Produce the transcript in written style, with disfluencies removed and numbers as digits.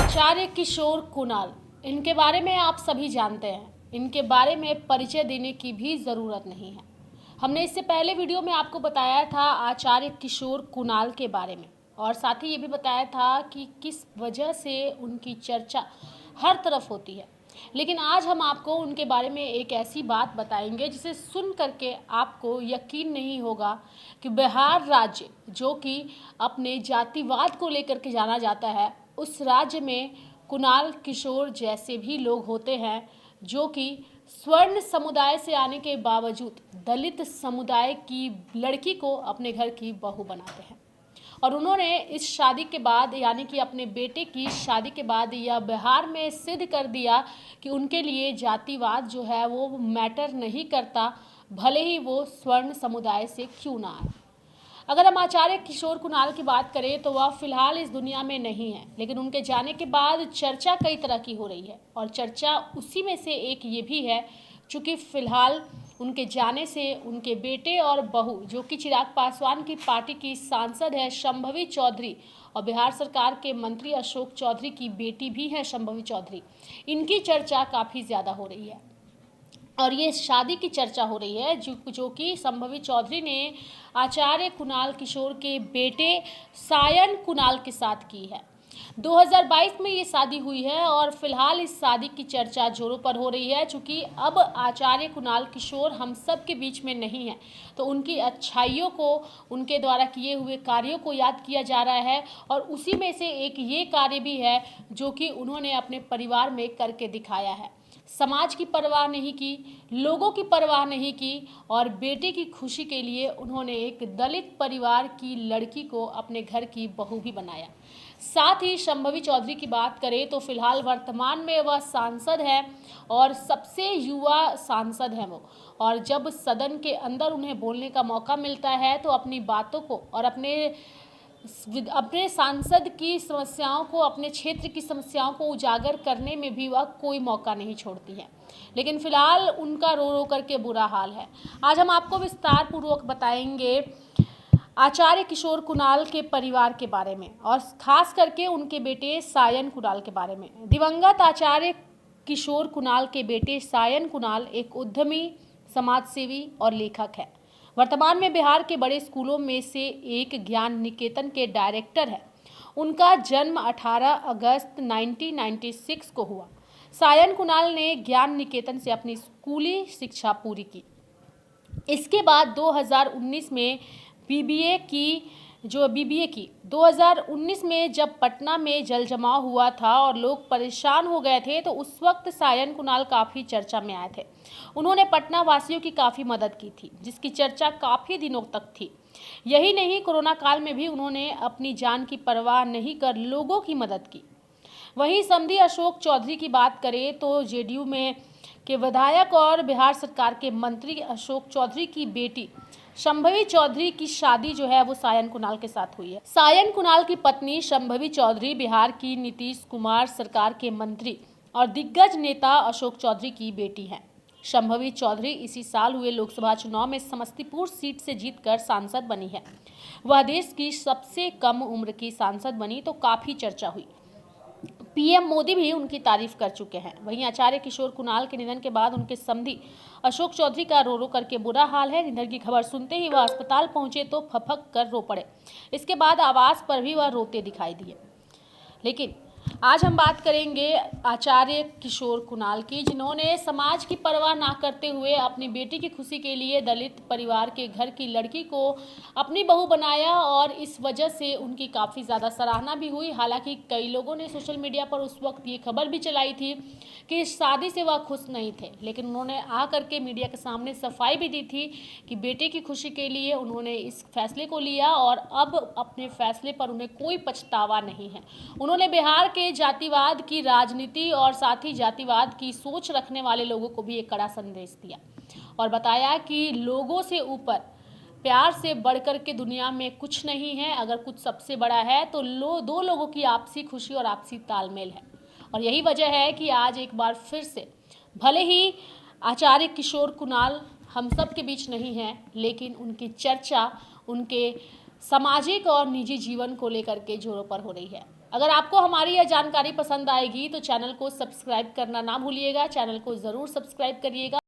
आचार्य किशोर कुणाल, इनके बारे में आप सभी जानते हैं। इनके बारे में परिचय देने की भी ज़रूरत नहीं है। हमने इससे पहले वीडियो में आपको बताया था आचार्य किशोर कुणाल के बारे में, और साथ ही ये भी बताया था कि किस वजह से उनकी चर्चा हर तरफ होती है। लेकिन आज हम आपको उनके बारे में एक ऐसी बात बताएंगे जिसे सुन करके आपको यकीन नहीं होगा कि बिहार राज्य, जो कि अपने जातिवाद को लेकर के जाना जाता है, उस राज्य में कुणाल किशोर जैसे भी लोग होते हैं जो कि स्वर्ण समुदाय से आने के बावजूद दलित समुदाय की लड़की को अपने घर की बहू बनाते हैं। और उन्होंने इस शादी के बाद, यानी कि अपने बेटे की शादी के बाद, यह बिहार में सिद्ध कर दिया कि उनके लिए जातिवाद जो है वो मैटर नहीं करता, भले ही वो स्वर्ण समुदाय से क्यों ना आए। अगर हम आचार्य किशोर कुणाल की बात करें तो वह फिलहाल इस दुनिया में नहीं है, लेकिन उनके जाने के बाद चर्चा कई तरह की हो रही है। और चर्चा उसी में से एक ये भी है, चूँकि फिलहाल उनके जाने से उनके बेटे और बहू, जो कि चिराग पासवान की पार्टी की सांसद है शंभवी चौधरी, और बिहार सरकार के मंत्री अशोक चौधरी की बेटी भी है शंभवी चौधरी, इनकी चर्चा काफ़ी ज़्यादा हो रही है। और ये शादी की चर्चा हो रही है जो कि शंभवी चौधरी ने आचार्य कुणाल किशोर के बेटे सायन कुणाल के साथ की है। 2022 में ये शादी हुई है और फिलहाल इस शादी की चर्चा जोरों पर हो रही है। चूँकि अब आचार्य कुणाल किशोर हम सब के बीच में नहीं है, तो उनकी अच्छाइयों को, उनके द्वारा किए हुए कार्यों को याद किया जा रहा है। और उसी में से एक ये कार्य भी है जो कि उन्होंने अपने परिवार में करके दिखाया है। समाज की परवाह नहीं की, लोगों की परवाह नहीं की, और बेटे की खुशी के लिए उन्होंने एक दलित परिवार की लड़की को अपने घर की बहू भी बनाया। साथ ही शंभवी चौधरी की बात करें तो फिलहाल वर्तमान में वह सांसद है और सबसे युवा सांसद हैं वो। और जब सदन के अंदर उन्हें बोलने का मौका मिलता है तो अपनी बातों को और अपने सांसद की समस्याओं को, अपने क्षेत्र की समस्याओं को उजागर करने में भी वह कोई मौका नहीं छोड़ती है। लेकिन फिलहाल उनका रो रो करके बुरा हाल है। आज हम आपको विस्तार पूर्वक बताएंगे आचार्य किशोर कुणाल के परिवार के बारे में, और खास करके उनके बेटे सायन कुणाल के बारे में। दिवंगत आचार्य किशोर कुणाल के बेटे सायन कुणाल एक उद्यमी, समाजसेवी और लेखक है। वर्तमान में बिहार के बड़े स्कूलों में से एक ज्ञान निकेतन के डायरेक्टर है। उनका जन्म 18 अगस्त 1996 को हुआ। सायन कुणाल ने ज्ञान निकेतन से अपनी स्कूली शिक्षा पूरी की। इसके बाद 2019 में बीबीए की। 2019 में जब पटना में जल जमाव हुआ था और लोग परेशान हो गए थे, तो उस वक्त सायन कुणाल काफ़ी चर्चा में आए थे। उन्होंने पटना वासियों की काफ़ी मदद की थी, जिसकी चर्चा काफ़ी दिनों तक थी। यही नहीं, कोरोना काल में भी उन्होंने अपनी जान की परवाह नहीं कर लोगों की मदद की। वहीं समधी अशोक चौधरी की बात करें तो जेडीयू में के विधायक और बिहार सरकार के मंत्री अशोक चौधरी की बेटी शंभवी चौधरी की शादी जो है वो सायन कुणाल के साथ हुई है। सायन कुणाल की पत्नी शंभवी चौधरी बिहार की नीतीश कुमार सरकार के मंत्री और दिग्गज नेता अशोक चौधरी की बेटी हैं। शंभवी चौधरी इसी साल हुए लोकसभा चुनाव में समस्तीपुर सीट से जीतकर सांसद बनी है। वह देश की सबसे कम उम्र की सांसद बनी तो काफ़ी चर्चा हुई। पीएम मोदी भी उनकी तारीफ कर चुके हैं। वहीं आचार्य किशोर कुणाल के निधन के बाद उनके समधी अशोक चौधरी का रो रो करके बुरा हाल है। निधन की खबर सुनते ही वह अस्पताल पहुंचे तो फपक कर रो पड़े। इसके बाद आवास पर भी वह रोते दिखाई दिए। लेकिन आज हम बात करेंगे आचार्य किशोर कुणाल की, जिन्होंने समाज की परवाह ना करते हुए अपनी बेटी की खुशी के लिए दलित परिवार के घर की लड़की को अपनी बहू बनाया, और इस वजह से उनकी काफ़ी ज़्यादा सराहना भी हुई। हालांकि कई लोगों ने सोशल मीडिया पर उस वक्त ये खबर भी चलाई थी कि इस शादी से वह खुश नहीं थे, लेकिन उन्होंने आ करके मीडिया के सामने सफाई भी दी थी कि बेटे की खुशी के लिए उन्होंने इस फैसले को लिया और अब अपने फैसले पर उन्हें कोई पछतावा नहीं है। उन्होंने बिहार के जातिवाद की राजनीति और साथ ही जातिवाद की सोच रखने वाले लोगों को भी एक कड़ा संदेश दिया और बताया कि लोगों से ऊपर, प्यार से बढ़कर के दुनिया में कुछ नहीं है। अगर कुछ सबसे बड़ा है तो दो लोगों की आपसी खुशी और आपसी तालमेल है। और यही वजह है कि आज एक बार फिर से, भले ही आचार्य किशोर कुणाल हम सब के बीच नहीं हैं, लेकिन उनकी चर्चा उनके सामाजिक और निजी जीवन को लेकर के जोरों पर हो रही है। अगर आपको हमारी यह जानकारी पसंद आएगी तो चैनल को सब्सक्राइब करना ना भूलिएगा, चैनल को ज़रूर सब्सक्राइब करिएगा।